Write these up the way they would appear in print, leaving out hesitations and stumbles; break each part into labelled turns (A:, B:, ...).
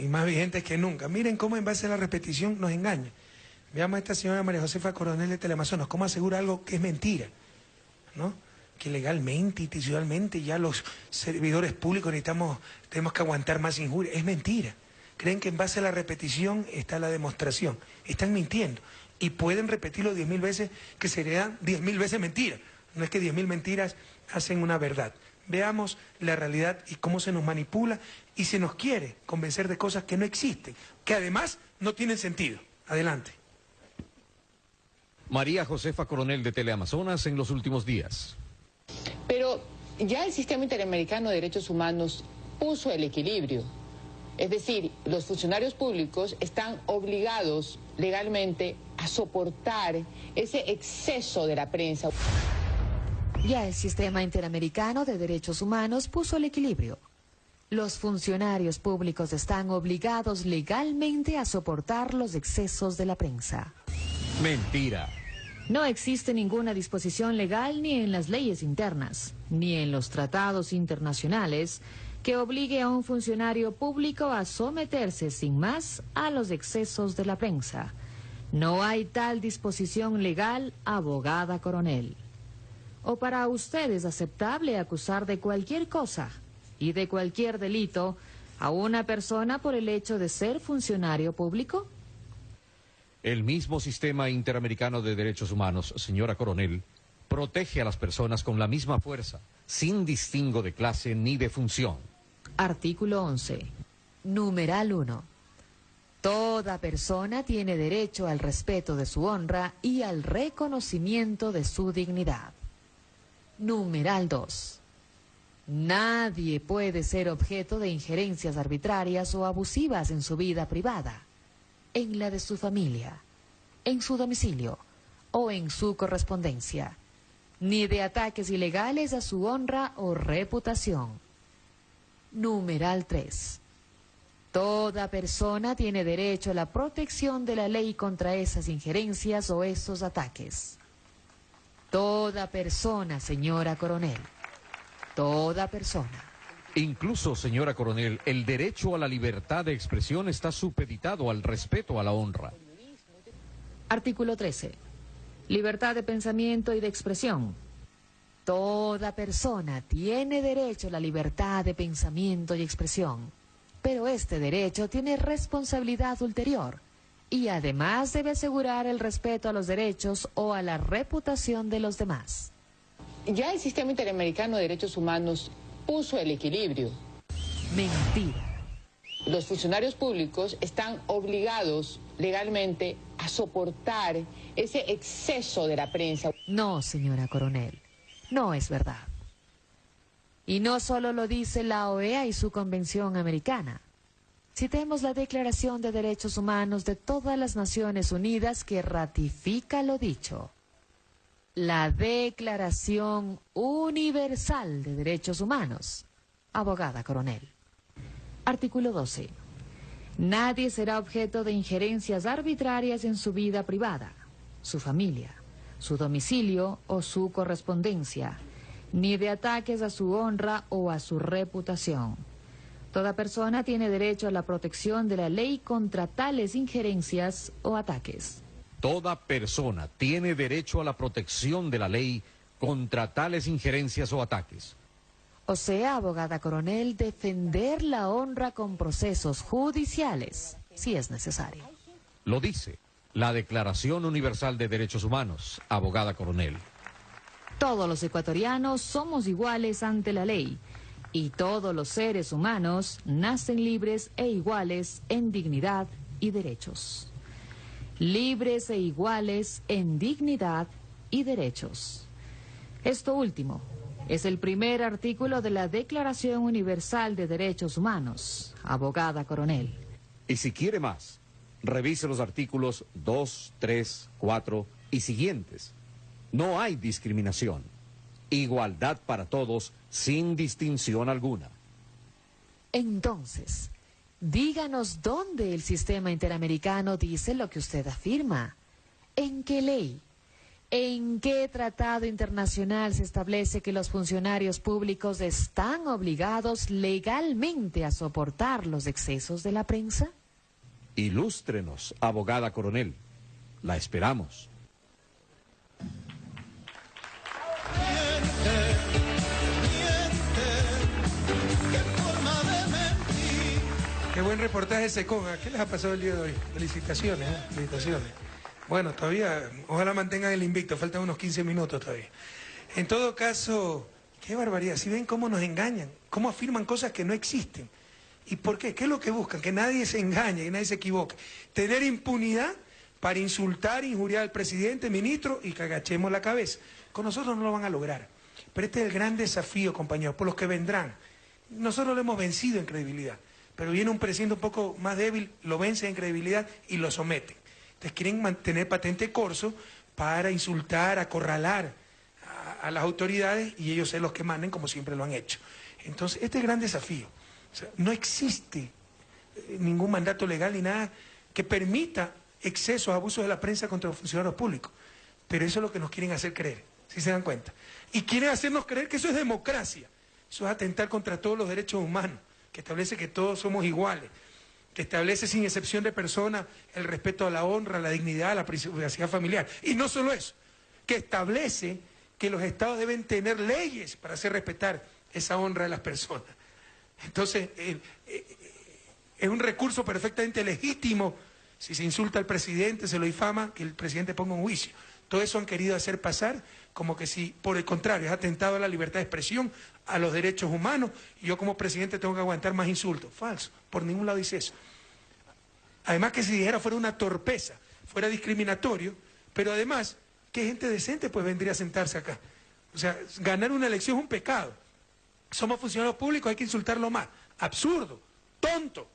A: y más vigentes que nunca. Miren cómo en base a la repetición nos engaña. Veamos a esta señora María Josefa Coronel de Teleamazonas, cómo asegura algo que es mentira, ¿no? Que legalmente, institucionalmente, ya los servidores públicos tenemos que aguantar más injurias. Es mentira. Creen que en base a la repetición está la demostración. Están mintiendo. Y pueden repetirlo 10.000 veces, que serían 10.000 veces mentira. No es que 10.000 mentiras hacen una verdad. Veamos la realidad y cómo se nos manipula y se nos quiere convencer de cosas que no existen, que además no tienen sentido. Adelante.
B: María Josefa Coronel de Teleamazonas en los últimos días.
C: Pero ya el Sistema Interamericano de Derechos Humanos puso el equilibrio. Es decir, los funcionarios públicos están obligados legalmente a soportar ese exceso de la prensa.
D: Ya el Sistema Interamericano de Derechos Humanos puso el equilibrio. Los funcionarios públicos están obligados legalmente a soportar los excesos de la prensa.
B: Mentira.
D: No existe ninguna disposición legal ni en las leyes internas, ni en los tratados internacionales que obligue a un funcionario público a someterse sin más a los excesos de la prensa. No hay tal disposición legal, abogada Coronel. ¿O para usted es aceptable acusar de cualquier cosa y de cualquier delito a una persona por el hecho de ser funcionario público?
B: El mismo Sistema Interamericano de Derechos Humanos, señora Coronel, protege a las personas con la misma fuerza, sin distingo de clase ni de función.
D: Artículo 11. Numeral 1. Toda persona tiene derecho al respeto de su honra y al reconocimiento de su dignidad. Numeral 2. Nadie puede ser objeto de injerencias arbitrarias o abusivas en su vida privada, en la de su familia, en su domicilio o en su correspondencia, ni de ataques ilegales a su honra o reputación. Numeral 3. Toda persona tiene derecho a la protección de la ley contra esas injerencias o esos ataques. Toda persona, señora Coronel. Toda persona.
B: Incluso, señora Coronel, el derecho a la libertad de expresión está supeditado al respeto a la honra.
D: Artículo 13. Libertad de pensamiento y de expresión. Toda persona tiene derecho a la libertad de pensamiento y expresión, pero este derecho tiene responsabilidad ulterior y además debe asegurar el respeto a los derechos o a la reputación de los demás.
C: Ya el Sistema Interamericano de Derechos Humanos puso el equilibrio.
D: Mentira.
C: Los funcionarios públicos están obligados legalmente a soportar ese exceso de la prensa.
D: No, señora Coronel, no es verdad. Y no solo lo dice la OEA y su Convención Americana. Citemos la Declaración de Derechos Humanos de todas las Naciones Unidas que ratifica lo dicho. La Declaración Universal de Derechos Humanos. Abogada Coronel. Artículo 12. Nadie será objeto de injerencias arbitrarias en su vida privada, su familia, su domicilio o su correspondencia, ni de ataques a su honra o a su reputación. Toda persona tiene derecho a la protección de la ley contra tales injerencias o ataques.
B: Toda persona tiene derecho a la protección de la ley contra tales injerencias o ataques.
D: O sea, abogada Coronel, defender la honra con procesos judiciales, si es necesario.
B: Lo dice la Declaración Universal de Derechos Humanos, abogada Coronel.
D: Todos los ecuatorianos somos iguales ante la ley y todos los seres humanos nacen libres e iguales en dignidad y derechos. Libres e iguales en dignidad y derechos. Esto último es el primer artículo de la Declaración Universal de Derechos Humanos, abogada Coronel.
B: Y si quiere más, revise los artículos 2, 3, 4 y siguientes. No hay discriminación. Igualdad para todos, sin distinción alguna.
D: Entonces, díganos dónde el Sistema Interamericano dice lo que usted afirma. ¿En qué ley? ¿En qué tratado internacional se establece que los funcionarios públicos están obligados legalmente a soportar los excesos de la prensa?
B: Ilústrenos, abogada coronel. La esperamos.
A: Qué buen reportaje SECON. ¿Qué les ha pasado el día de hoy? Felicitaciones, ¿eh? Felicitaciones. Bueno, todavía, ojalá mantengan el invicto, faltan unos 15 minutos todavía. En todo caso, qué barbaridad. Si ven cómo nos engañan, cómo afirman cosas que no existen. ¿Y por qué? ¿Qué es lo que buscan? Que nadie se engañe, que nadie se equivoque. Tener impunidad para insultar, injuriar al presidente, ministro y que agachemos la cabeza. Con nosotros no lo van a lograr. Pero este es el gran desafío, compañeros, por los que vendrán. Nosotros lo hemos vencido en credibilidad. Pero viene un presidente un poco más débil, lo vence en credibilidad y lo someten. Entonces quieren mantener patente corso para insultar, acorralar a las autoridades y ellos ser los que manden como siempre lo han hecho. Entonces este es el gran desafío. O sea, no existe ningún mandato legal ni nada que permita excesos, abusos de la prensa contra los funcionarios públicos. Pero eso es lo que nos quieren hacer creer, ¿sí se dan cuenta? Y quieren hacernos creer que eso es democracia. Eso es atentar contra todos los derechos humanos, que establece que todos somos iguales, que establece sin excepción de persona el respeto a la honra, a la dignidad, a la privacidad familiar. Y no solo eso, que establece que los estados deben tener leyes para hacer respetar esa honra de las personas. Entonces, es un recurso perfectamente legítimo. Si se insulta al presidente, se lo difama, que el presidente ponga un juicio. Todo eso han querido hacer pasar como que si, por el contrario, es atentado a la libertad de expresión, a los derechos humanos, y yo como presidente tengo que aguantar más insultos. Falso, por ningún lado dice eso. Además que si dijera fuera una torpeza, fuera discriminatorio, pero además, ¿qué gente decente pues vendría a sentarse acá? O sea, ganar una elección es un pecado. Somos funcionarios públicos, hay que insultarlo más. Absurdo, tonto.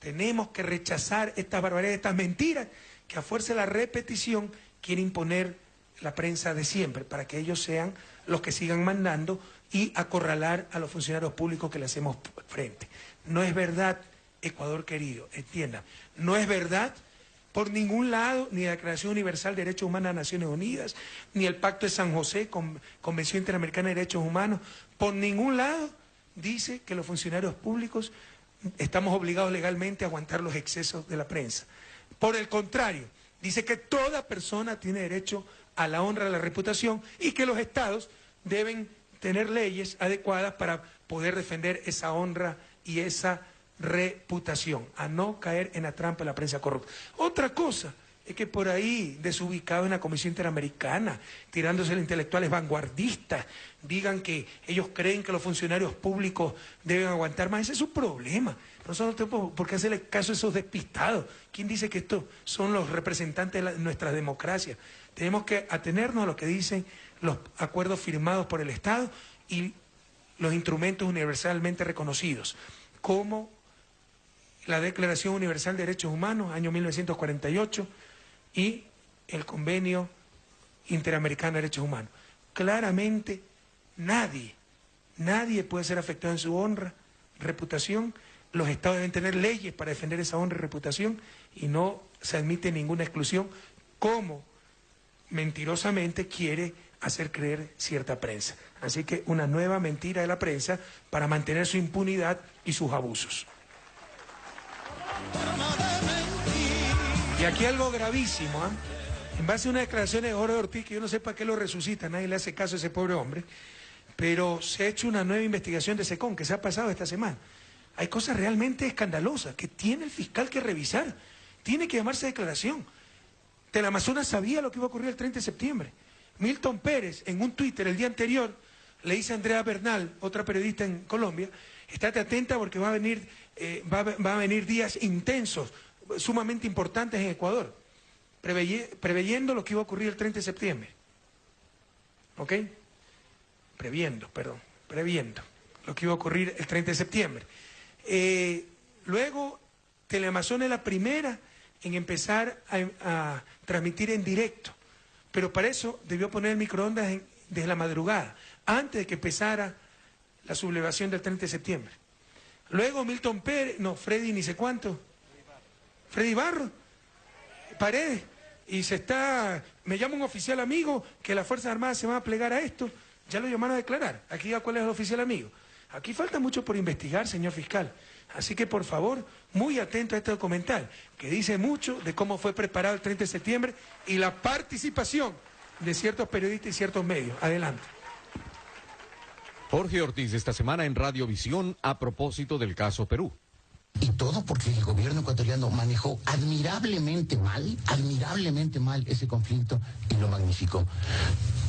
A: Tenemos que rechazar estas barbaridades, estas mentiras, que a fuerza de la repetición quiere imponer la prensa de siempre, para que ellos sean los que sigan mandando y acorralar a los funcionarios públicos que le hacemos frente. No es verdad, Ecuador querido, entiendan, no es verdad por ningún lado, ni la Declaración Universal de Derechos Humanos de las Naciones Unidas, ni el Pacto de San José, Convención Interamericana de Derechos Humanos, por ningún lado dice que los funcionarios públicos estamos obligados legalmente a aguantar los excesos de la prensa. Por el contrario, dice que toda persona tiene derecho a la honra, a la reputación, y que los estados deben tener leyes adecuadas para poder defender esa honra y esa reputación, a no caer en la trampa de la prensa corrupta. Otra cosa es que por ahí, desubicado en la Comisión Interamericana, tirándose los intelectuales vanguardistas, digan que ellos creen que los funcionarios públicos deben aguantar más. Ese es su problema. Nosotros no tenemos por qué hacerle caso a esos despistados. ¿Quién dice que estos son los representantes de nuestra democracia? Tenemos que atenernos a lo que dicen los acuerdos firmados por el Estado y los instrumentos universalmente reconocidos, como la Declaración Universal de Derechos Humanos, año 1948, y el Convenio Interamericano de Derechos Humanos. Claramente, nadie puede ser afectado en su honra, reputación. Los estados deben tener leyes para defender esa honra y reputación y no se admite ninguna exclusión, como mentirosamente quiere hacer creer cierta prensa. Así que una nueva mentira de la prensa para mantener su impunidad y sus abusos. Y aquí algo gravísimo, ¿eh? En base a una declaración de Jorge Ortiz, que yo no sé para qué lo resucita, nadie le hace caso a ese pobre hombre, pero se ha hecho una nueva investigación de SECON que se ha pasado esta semana. Hay cosas realmente escandalosas que tiene el fiscal que revisar, tiene que llamarse declaración. Teleamazonas sabía lo que iba a ocurrir el 30 de septiembre. Milton Pérez, en un Twitter el día anterior, le dice a Andrea Bernal, otra periodista en Colombia, estate atenta porque va a venir días intensos, sumamente importantes en Ecuador, preveyendo lo que iba a ocurrir el 30 de septiembre. ¿Ok? Previendo lo que iba a ocurrir el 30 de septiembre. Luego, Teleamazonas es la primera en empezar a transmitir en directo, pero para eso debió poner el microondas desde la madrugada, antes de que empezara la sublevación del 30 de septiembre. Luego Milton Pérez, no, Freddy ni sé cuánto, Freddy Barro, Paredes, y me llama un oficial amigo que las Fuerzas Armadas se van a plegar a esto, ya lo llamaron a declarar. Aquí diga cuál es el oficial amigo. Aquí falta mucho por investigar, señor fiscal. Así que, por favor, muy atento a este documental, que dice mucho de cómo fue preparado el 30 de septiembre y la participación de ciertos periodistas y ciertos medios. Adelante.
B: Jorge Ortiz esta semana en Radiovisión a propósito del caso Perú.
E: Y todo porque el gobierno ecuatoriano manejó admirablemente mal ese conflicto y lo magnificó.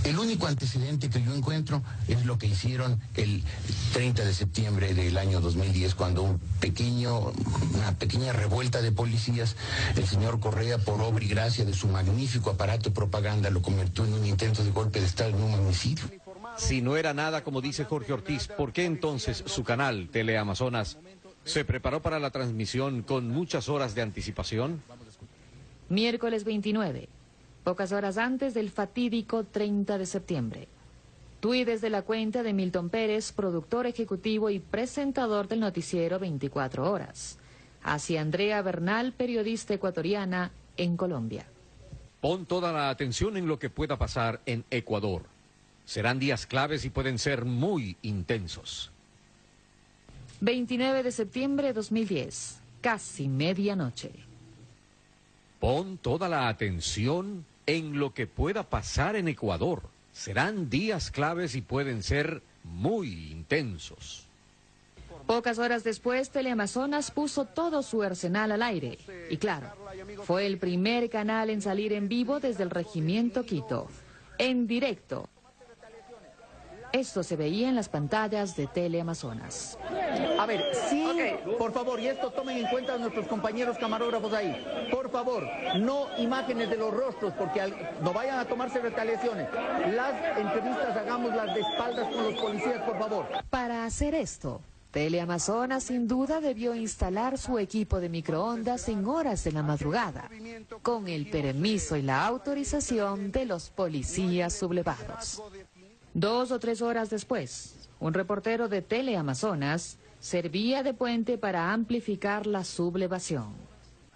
E: El único antecedente que yo encuentro es lo que hicieron el 30 de septiembre del año 2010, cuando una pequeña revuelta de policías, el señor Correa, por obra y gracia de su magnífico aparato de propaganda, lo convirtió en un intento de golpe de Estado, en un magnicidio.
B: Si no era nada, como dice Jorge Ortiz, ¿por qué entonces su canal, Teleamazonas, se preparó para la transmisión con muchas horas de anticipación?
D: Miércoles 29, pocas horas antes del fatídico 30 de septiembre. Tuit desde la cuenta de Milton Pérez, productor ejecutivo y presentador del noticiero 24 horas. Hacia Andrea Bernal, periodista ecuatoriana en Colombia.
B: Pon toda la atención en lo que pueda pasar en Ecuador. Serán días claves y pueden ser muy intensos.
D: 29 de septiembre de 2010, casi medianoche.
B: Pon toda la atención en lo que pueda pasar en Ecuador. Serán días claves y pueden ser muy intensos.
D: Pocas horas después, Teleamazonas puso todo su arsenal al aire. Y claro, fue el primer canal en salir en vivo desde el Regimiento Quito, en directo. Esto se veía en las pantallas de Teleamazonas.
F: A ver, sí, por favor, y esto tomen en cuenta nuestros compañeros camarógrafos ahí. Por favor, no imágenes de los rostros, porque no vayan a tomarse retaliaciones. Las entrevistas hagámoslas de espaldas con los policías, por favor.
D: Para hacer esto, Teleamazonas sin duda debió instalar su equipo de microondas en horas de la madrugada, con el permiso y la autorización de los policías sublevados. 2 o 3 horas después, un reportero de Teleamazonas servía de puente para amplificar la sublevación.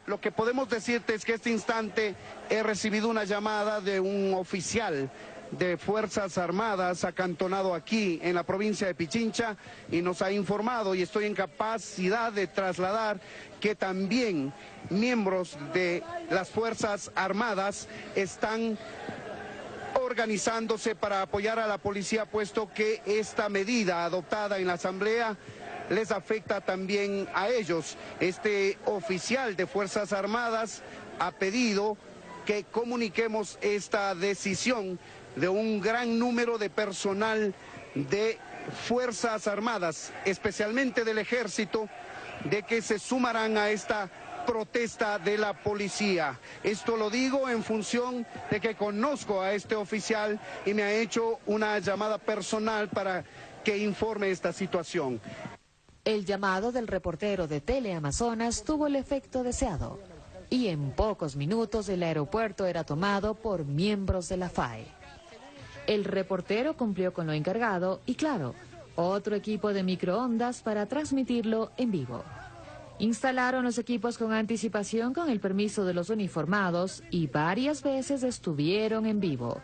G: Lo que podemos decirte es que este instante he recibido una llamada de un oficial de Fuerzas Armadas acantonado aquí en la provincia de Pichincha y nos ha informado, y estoy en capacidad de trasladar, que también miembros de las Fuerzas Armadas están organizándose para apoyar a la policía, puesto que esta medida adoptada en la Asamblea les afecta también a ellos. Este oficial de Fuerzas Armadas ha pedido que comuniquemos esta decisión de un gran número de personal de Fuerzas Armadas, especialmente del Ejército, de que se sumarán a esta protesta de la policía. Esto lo digo en función de que conozco a este oficial y me ha hecho una llamada personal para que informe esta situación.
D: El llamado del reportero de Teleamazonas tuvo el efecto deseado y en pocos minutos el aeropuerto era tomado por miembros de la FAE. El reportero cumplió con lo encargado y, claro, otro equipo de microondas para transmitirlo en vivo. Instalaron los equipos con anticipación con el permiso de los uniformados y varias veces estuvieron en vivo.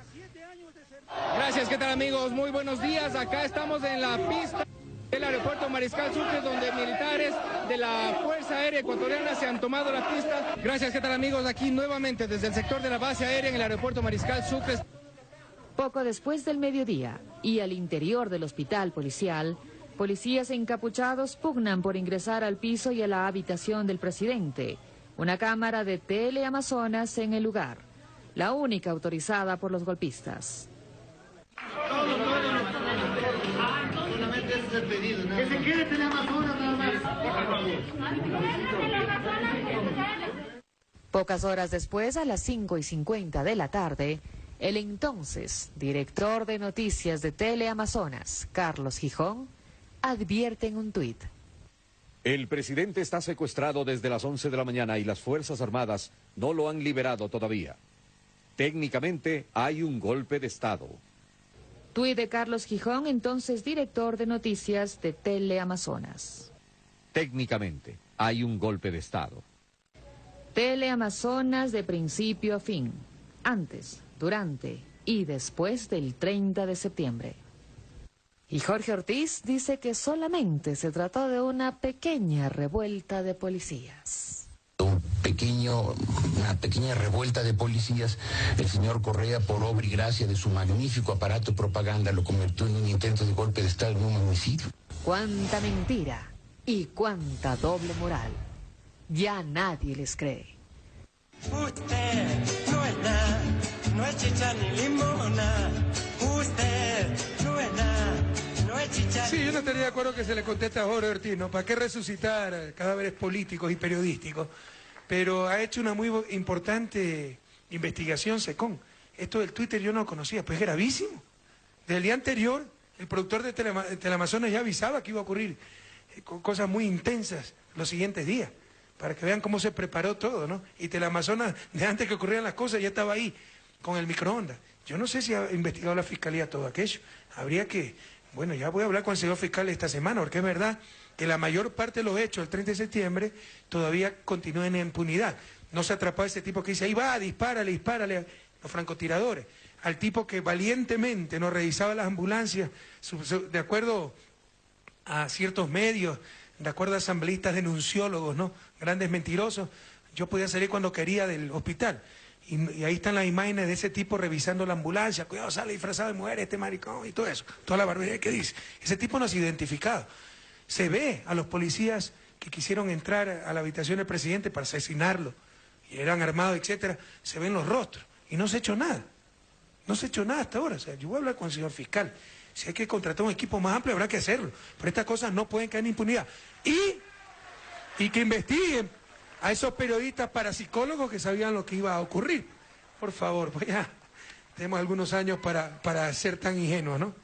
H: Gracias, ¿qué tal amigos? Muy buenos días. Acá estamos en la pista del aeropuerto Mariscal Sucre, donde militares de la Fuerza Aérea Ecuatoriana se han tomado la pista. Gracias, ¿qué tal amigos? Aquí nuevamente desde el sector de la base aérea en el aeropuerto Mariscal Sucre.
D: Poco después del mediodía y al interior del hospital policial, policías encapuchados pugnan por ingresar al piso y a la habitación del presidente. Una cámara de Teleamazonas en el lugar, la única autorizada por los golpistas.
I: Que se quede Teleamazonas nada más.
D: Pocas horas después, a las 5:50 de la tarde, el entonces director de noticias de Teleamazonas, Carlos Gijón, advierte en un tuit:
B: El presidente está secuestrado desde las 11 de la mañana y las Fuerzas Armadas no lo han liberado todavía. Técnicamente hay un golpe de Estado.
D: Tuit de Carlos Gijón, entonces director de noticias de Teleamazonas.
B: Técnicamente hay un golpe de Estado.
D: Teleamazonas de principio a fin. antes, durante y después del 30 de septiembre. Y Jorge Ortiz dice que solamente se trató de una pequeña revuelta de policías.
E: Una pequeña revuelta de policías. El señor Correa, por obra y gracia de su magnífico aparato de propaganda, lo convirtió en un intento de golpe de Estado en un homicidio.
D: Cuánta mentira y cuánta doble moral. Ya nadie les cree.
J: Usted no es nada, no es chicha ni limona. Usted no es nada, no es chicha.
A: Sí, yo no estaría de acuerdo que se le conteste a Jorge Ortiz, ¿no? ¿Para qué resucitar cadáveres políticos y periodísticos? Pero ha hecho una muy importante investigación, SECON. Esto del Twitter yo no lo conocía, pues es gravísimo. Desde el día anterior, el productor de Teleamazonas ya avisaba que iba a ocurrir cosas muy intensas los siguientes días, para que vean cómo se preparó todo, ¿no? Y Teleamazonas, de antes que ocurrieran las cosas, ya estaba ahí, con el microondas. Yo no sé si ha investigado la Fiscalía todo aquello. Habría que, bueno, ya voy a hablar con el señor fiscal esta semana, porque es verdad que la mayor parte de los hechos del 30 de septiembre todavía continúan en impunidad. No se atrapó a ese tipo que dice, ahí va, dispárale a los francotiradores. Al tipo que valientemente no revisaba las ambulancias, de acuerdo a ciertos medios, de acuerdo a asambleístas denunciólogos, ¿no? Grandes mentirosos. Yo podía salir cuando quería del hospital. Y ahí están las imágenes de ese tipo revisando la ambulancia. Cuidado, sale disfrazado de mujer este maricón y todo eso. Toda la barbaridad que dice. Ese tipo no se ha identificado. Se ve a los policías que quisieron entrar a la habitación del presidente para asesinarlo. Y eran armados, etcétera. Se ven los rostros. Y no se ha hecho nada. No se ha hecho nada hasta ahora. O sea, yo voy a hablar con el señor fiscal. Si hay que contratar un equipo más amplio, habrá que hacerlo. Pero estas cosas no pueden caer en impunidad. Y que investiguen a esos periodistas parapsicólogos que sabían lo que iba a ocurrir. Por favor, pues ya tenemos algunos años para ser tan ingenuos, ¿no?